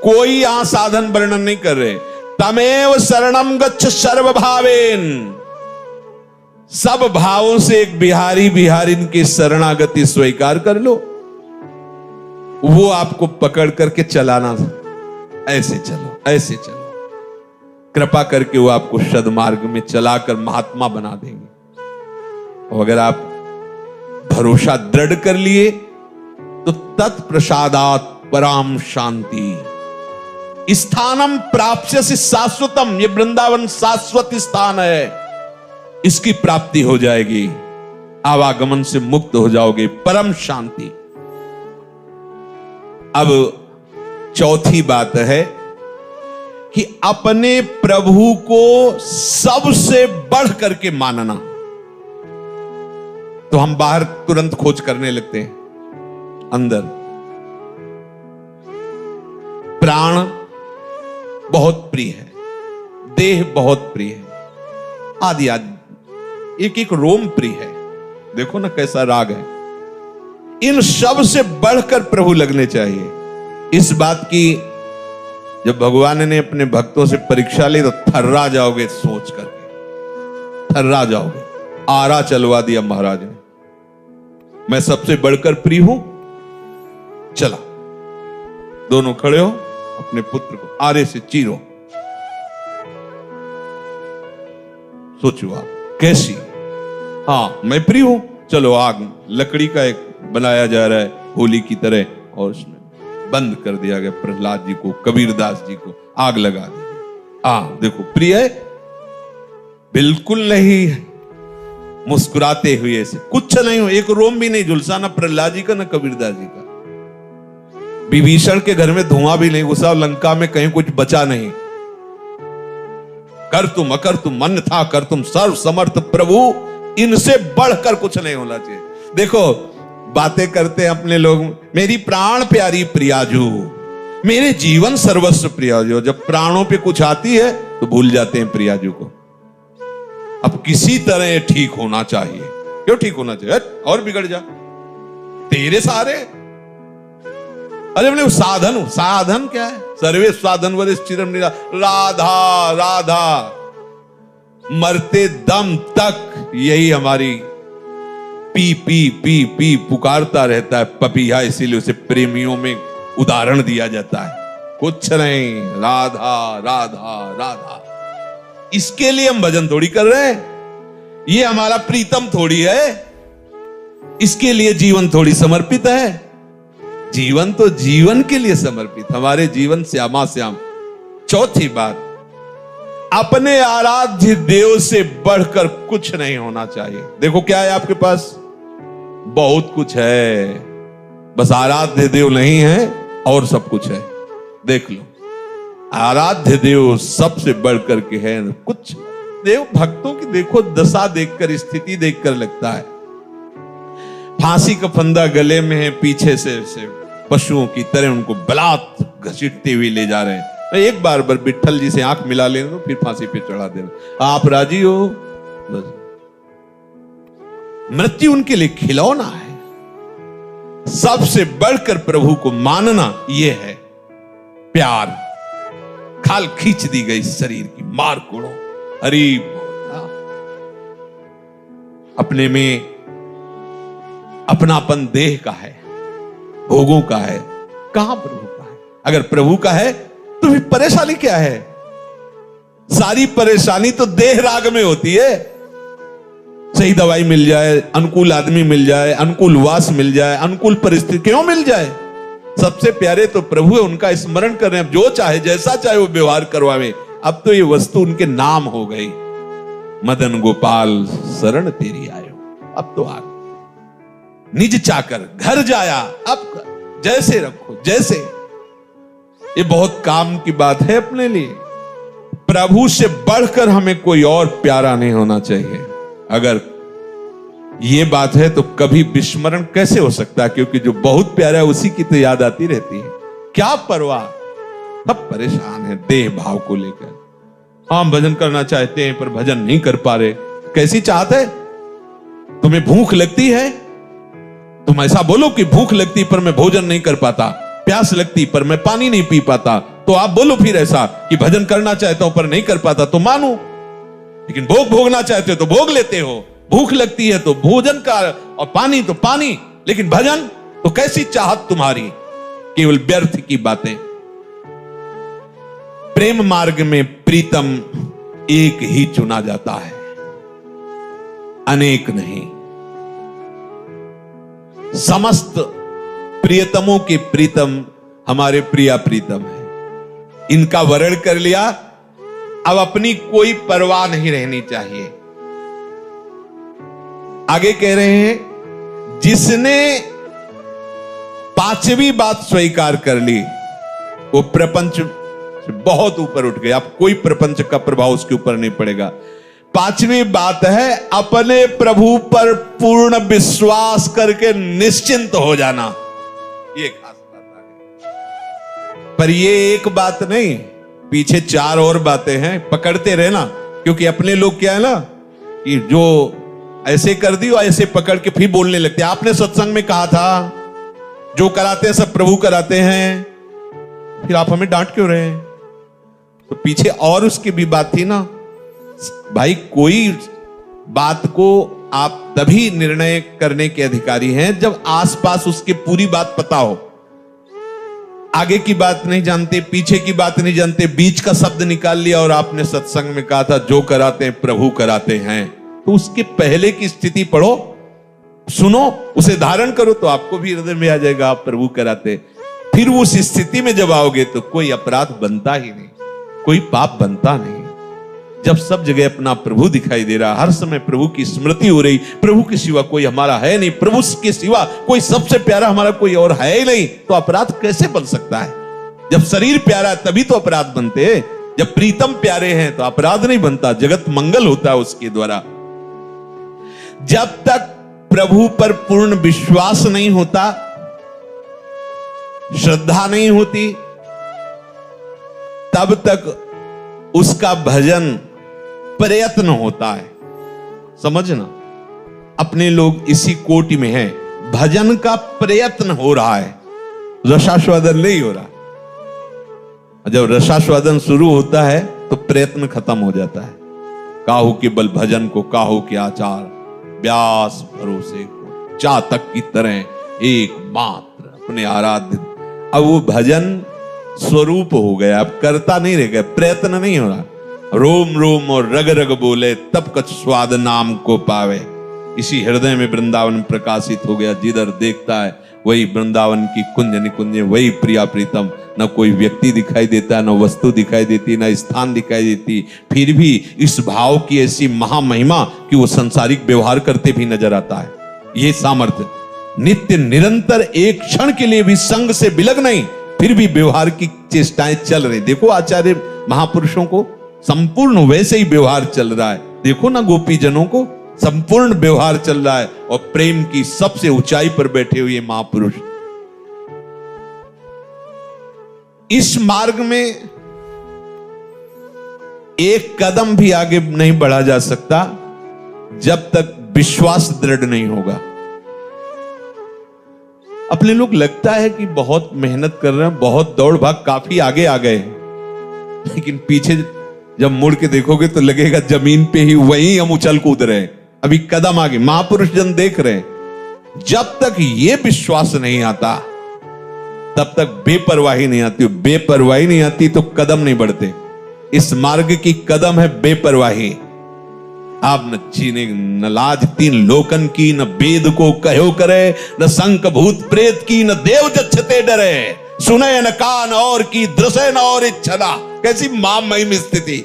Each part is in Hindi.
कोई यहां साधन वर्णन नहीं कर रहे। तमेव शरणम गच्छ सर्व भावेन, सब भावों से एक बिहारी बिहारिन की शरणागति स्वीकार कर लो, वो आपको पकड़ करके चलाना, ऐसे चलो ऐसे चलो, कृपा करके वो आपको सद्मार्ग में चलाकर महात्मा बना देंगे। और अगर आप भरोसा दृढ़ कर लिए तो तत्प्रसादात पराम शांति स्थानम प्राप्स्यसि शाश्वतम, ये वृंदावन शाश्वत स्थान है, इसकी प्राप्ति हो जाएगी, आवागमन से मुक्त हो जाओगे, परम शांति। अब चौथी बात है कि अपने प्रभु को सबसे बढ़ करके मानना। तो हम बाहर तुरंत खोज करने लगते हैं, अंदर प्राण बहुत प्रिय है, देह बहुत प्रिय है, आदि आदि एक एक रोम प्रिय है। देखो ना कैसा राग है। इन सब से बढ़कर प्रभु लगने चाहिए। इस बात की जब भगवान ने अपने भक्तों से परीक्षा ली तो थर्रा जाओगे, सोच करके थर्रा जाओगे। आरा चलवा दिया महाराज ने, मैं सबसे बढ़कर प्रिय हूं। चला, दोनों खड़े हो, अपने पुत्र को आरे से चीरो। सोचो आप कैसी, हाँ मैं प्रिय हूं, चलो आग, लकड़ी का एक बनाया जा रहा है होली की तरह, और उसमें बंद कर दिया गया प्रहलाद जी को, कबीरदास जी को आग लगा दी। देखो प्रिय है, बिल्कुल नहीं, मुस्कुराते हुए ऐसे, कुछ नहीं हो, एक रोम भी नहीं झुलसा, ना प्रहलाद जी का ना कबीरदास जी का। विभीषण के घर में धुआं भी नहीं घुसा, लंका में कहीं कुछ बचा नहीं। कर तुम अकर तुम मन था, कर तुम सर्व समर्थ प्रभु, इनसे बढ़कर कुछ नहीं होना चाहिए। देखो बातें करते हैं अपने लोग, मेरी प्राण प्यारी प्रियाजू, मेरे जीवन सर्वस्व प्रियाजू। जब प्राणों पे कुछ आती है तो भूल जाते हैं प्रियाजू को। अब किसी तरह ठीक होना चाहिए, क्यों ठीक होना चाहिए, और बिगड़ जा तेरे सारे। अरे अपने साधन, साधन क्या है, सर्वे साधन वरिष्ठिरम निरा, राधा राधा, मरते दम तक यही हमारी पी पी पी पी पुकारता रहता है पपीहा, इसीलिए उसे प्रेमियों में उदाहरण दिया जाता है। कुछ नहीं, राधा राधा राधा। इसके लिए हम भजन थोड़ी कर रहे हैं, ये हमारा प्रीतम थोड़ी है, इसके लिए जीवन थोड़ी समर्पित है। जीवन तो जीवन के लिए समर्पित, हमारे जीवन श्यामा श्याम। चौथी बात, अपने आराध्य देव से बढ़कर कुछ नहीं होना चाहिए। देखो क्या है आपके पास, बहुत कुछ है, बस आराध्य देव नहीं है और सब कुछ है। देख लो, आराध्य देव सबसे बढ़कर के है कुछ। देव भक्तों की देखो दशा देखकर, स्थिति देखकर लगता है फांसी का फंदा गले में है, पीछे से पशुओं की तरह उनको बलात् घसीटते हुए ले जा रहे हैं। एक बार विट्ठल जी से आंख मिला लेने दो, फिर फांसी पे चढ़ा देना। आप राजी हो? मृत्यु उनके लिए खिलौना है। सबसे बढ़कर प्रभु को मानना यह है प्यार। खाल खींच दी गई शरीर की, मार कोड़ो, हरि अपने में अपनापन देह का है, भोगों का है, कहां प्रभु का है। अगर प्रभु का है तो फिर परेशानी क्या है? सारी परेशानी तो देह राग में होती है। सही दवाई मिल जाए, अनुकूल आदमी मिल जाए, अनुकूल वास मिल जाए, अनुकूल परिस्थिति क्यों मिल जाए, सबसे प्यारे तो प्रभु है, उनका स्मरण कर रहे हैं। जो चाहे जैसा चाहे वो व्यवहार करवावे। अब तो ये वस्तु उनके नाम हो गई, मदन गोपाल शरण तेरी आयो। अब तो आ निज चाकर घर जाया, अब जैसे रखो जैसे। ये बहुत काम की बात है अपने लिए। प्रभु से बढ़कर हमें कोई और प्यारा नहीं होना चाहिए। अगर ये बात है तो कभी विस्मरण कैसे हो सकता है? क्योंकि जो बहुत प्यारा है उसी की तो याद आती रहती है। क्या परवाह, सब परेशान है देह भाव को लेकर। हम भजन करना चाहते हैं पर भजन नहीं कर पा रहे। कैसी चाहत है? तुम्हें भूख लगती है, तुम ऐसा बोलो कि भूख लगती पर मैं भोजन नहीं कर पाता। प्यास लगती पर मैं पानी नहीं पी पाता, तो आप बोलो फिर ऐसा कि भजन करना चाहता हूं पर नहीं कर पाता, तो मानो। लेकिन भोग भोगना चाहते हो तो भोग लेते हो, भूख लगती है तो भोजन का, और पानी तो पानी, लेकिन भजन तो कैसी चाहत तुम्हारी, केवल व्यर्थ की बातें। प्रेम मार्ग में प्रीतम एक ही चुना जाता है, अनेक नहीं। समस्त प्रियतमों के प्रीतम हमारे प्रिया प्रीतम है। इनका वर्ण कर लिया, अब अपनी कोई परवाह नहीं रहनी चाहिए। आगे कह रहे हैं, जिसने पांचवी बात स्वीकार कर ली वो प्रपंच बहुत ऊपर उठ गया। अब कोई प्रपंच का प्रभाव उसके ऊपर नहीं पड़ेगा। पांचवी बात है अपने प्रभु पर पूर्ण विश्वास करके निश्चिंत हो जाना। ये खास बात आ गई। पर ये एक बात नहीं, पीछे चार और बातें हैं, पकड़ते रहना। क्योंकि अपने लोग क्या है ना कि जो ऐसे कर दी और ऐसे पकड़ के फिर बोलने लगते हैं। आपने सत्संग में कहा था जो कराते हैं सब प्रभु कराते हैं, फिर आप हमें डांट क्यों रहे हैं? तो पीछे और उसकी भी बात थी ना भाई। कोई बात को आप तभी निर्णय करने के अधिकारी हैं जब आसपास उसके पूरी बात पता हो। आगे की बात नहीं जानते, पीछे की बात नहीं जानते, बीच का शब्द निकाल लिया और आपने सत्संग में कहा था जो कराते हैं प्रभु कराते हैं, तो उसके पहले की स्थिति पढ़ो, सुनो, उसे धारण करो, तो आपको भी हृदय में आ जाएगा आप प्रभु कराते। फिर उस स्थिति में जब आओगे तो कोई अपराध बनता ही नहीं, कोई पाप बनता नहीं। जब सब जगह अपना प्रभु दिखाई दे रहा, हर समय प्रभु की स्मृति हो रही, प्रभु के सिवा कोई हमारा है नहीं, प्रभु के सिवा कोई सबसे प्यारा हमारा कोई और है ही नहीं, तो अपराध कैसे बन सकता है? जब शरीर प्यारा है तभी तो अपराध बनते हैं। जब प्रीतम प्यारे हैं तो अपराध नहीं बनता, जगत मंगल होता है उसके द्वारा। जब तक प्रभु पर पूर्ण विश्वास नहीं होता, श्रद्धा नहीं होती, तब तक उसका भजन प्रयत्न होता है। समझना, अपने लोग इसी कोटि में हैं, भजन का प्रयत्न हो रहा है, रसास्वादन नहीं हो रहा। जब रसास्वादन शुरू होता है तो प्रयत्न खत्म हो जाता है। काहू के बल भजन को काहू के आचार, व्यास भरोसे को चातक की तरह एक मात्र अपने आराध्य। अब वो भजन स्वरूप हो गया, अब करता नहीं रह गया, प्रयत्न नहीं हो रहा। रोम रोम और रग रग बोले तब कछ स्वाद नाम को पावे। इसी हृदय में वृंदावन प्रकाशित हो गया। जिधर देखता है वही वृंदावन की कुंज निकुंज, वही प्रिया प्रीतम। न कोई व्यक्ति दिखाई देता, न वस्तु दिखाई देती, न स्थान दिखाई देती, फिर भी इस भाव की ऐसी महामहिमा कि वो संसारिक व्यवहार करते भी नजर आता है। ये सामर्थ्य नित्य निरंतर, एक क्षण के लिए भी संग से बिलग नहीं, फिर भी व्यवहार की चेष्टाएं चल रही। देखो आचार्य महापुरुषों को संपूर्ण वैसे ही व्यवहार चल रहा है। देखो ना गोपी जनों को संपूर्ण व्यवहार चल रहा है, और प्रेम की सबसे ऊंचाई पर बैठे हुए महापुरुष। इस मार्ग में एक कदम भी आगे नहीं बढ़ा जा सकता जब तक विश्वास दृढ़ नहीं होगा। अपने लोग लगता है कि बहुत मेहनत कर रहे हैं, बहुत दौड़ भाग, काफी आगे आ गए, लेकिन पीछे जब मुड़ के देखोगे तो लगेगा जमीन पे ही वहीं हम उछल कूद रहे हैं, अभी कदम आगे। महापुरुष जन देख रहे हैं। जब तक ये विश्वास नहीं आता तब तक बेपरवाही नहीं आती। बेपरवाही नहीं आती तो कदम नहीं बढ़ते। इस मार्ग की कदम है बेपरवाही। आप न चीने न लाज तीन लोकन की, न वेद को कहो करे, न संक भूत प्रेत की, न देव जच्छते डरे। सुने न कान और की, दृश्य न और इच्छा। कैसी महामहिम स्थिति,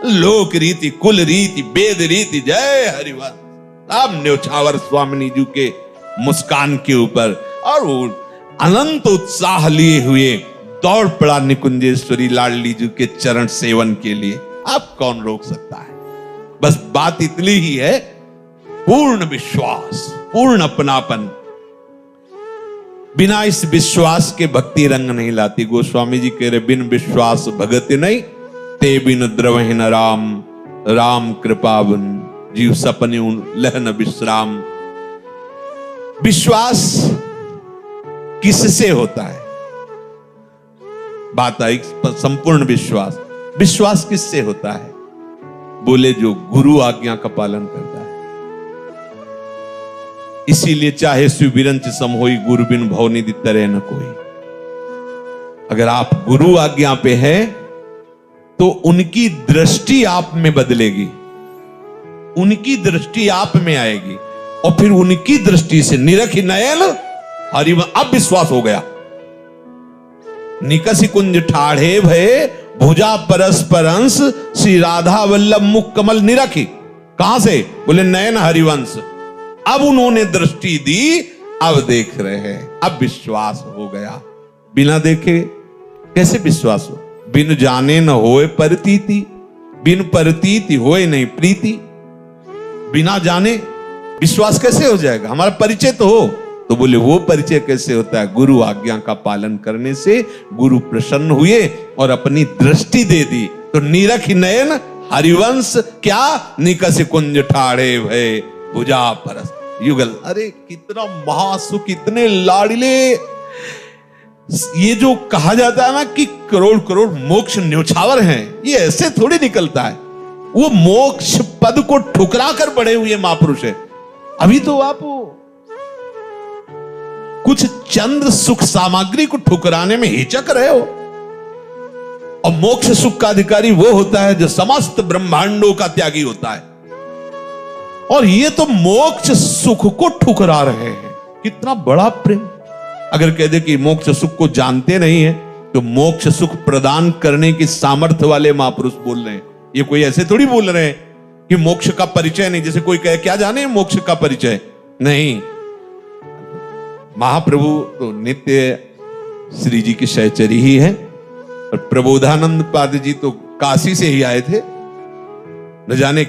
लोक रीति, कुल रीति, वेद रीति। जय हरिवंश। अब न्योछावर स्वामिनी जी के मुस्कान के ऊपर और वो अनंत उत्साह लिए हुए दौड़ पड़ा निकुंजेश्वरी लाडली जी के चरण सेवन के लिए। अब कौन रोक सकता है? बस बात इतनी ही है, पूर्ण विश्वास, पूर्ण अपनापन। बिना इस विश्वास के भक्ति रंग नहीं लाती। गोस्वामी जी कह रहे, बिन विश्वास भगति नहीं, ते बिन द्रवहि न राम, राम कृपा बिन जीव सपने लहन विश्राम। विश्वास किससे होता है? बात आई संपूर्ण विश्वास। विश्वास किससे होता है? बोले जो गुरु आज्ञा का पालन करता है। इसीलिए चाहे सुबिरंच सम होई गुरु बिन भवनिधि तरे न कोई। अगर आप गुरु आज्ञा पे है तो उनकी दृष्टि आप में बदलेगी, उनकी दृष्टि आप में आएगी और फिर उनकी दृष्टि से निरखी नयन हरिव। अब विश्वास हो गया। निकसी कुंज ठाढ़े भये भुजा परस्पर अंश श्री राधा वल्लभ मुख कमल निरखी। कहां से? बोले नयन हरिवंश। अब उन्होंने दृष्टि दी, अब देख रहे हैं, अब विश्वास हो गया। बिना देखे कैसे विश्वास हो? बिन जाने न होए परतीति, बिन परतीति होए नहीं प्रीति। बिना जाने विश्वास कैसे हो जाएगा? हमारा परिचय तो हो। तो बोले वो परिचय कैसे होता है? गुरु आज्ञा का पालन करने से गुरु प्रसन्न हुए और अपनी दृष्टि दे दी। तो निरखी नयन हरिवंश क्या? निकस कुंज ठाढ़े भये भुजा परस युगल। अरे कितना महासुख, कितने लाडले। ये जो कहा जाता है ना कि करोड़ करोड़ मोक्ष न्योछावर हैं, ये ऐसे थोड़ी निकलता है। वो मोक्ष पद को ठुकरा कर बढ़े हुए महापुरुष है। अभी तो आप कुछ चंद सुख सामग्री को ठुकराने में हिचक रहे हो। और मोक्ष सुख का अधिकारी वो होता है जो समस्त ब्रह्मांडों का त्यागी होता है। और ये तो मोक्ष सुख को ठुकरा रहे हैं। कितना बड़ा प्रेम। अगर कह दे कि मोक्ष सुख को जानते नहीं है तो मोक्ष सुख प्रदान करने की सामर्थ्य वाले महापुरुष बोल रहे हैं। ये कोई ऐसे थोड़ी बोल रहे हैं कि मोक्ष का परिचय नहीं। जैसे कोई कहे क्या जाने मोक्ष का परिचय नहीं। महाप्रभु तो नित्य श्री जी की सहचरी ही है। और प्रबोधानंद पाद जी तो काशी से ही आए थे। न जाने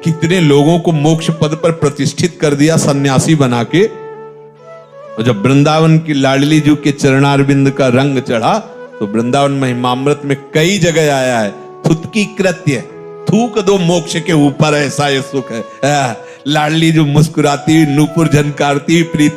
कितने लोगों को मोक्ष पद पर प्रतिष्ठित कर दिया सन्यासी बना के। और जब वृंदावन की लाडली जी के चरणारविंद का रंग चढ़ा तो वृंदावन महिमामृत में कई जगह आया है थुतकी कृत्य, थूक दो मोक्ष के ऊपर, ऐसा ये सुख है। लाडली जो मुस्कुराती, नूपुर झनकारती, प्रीत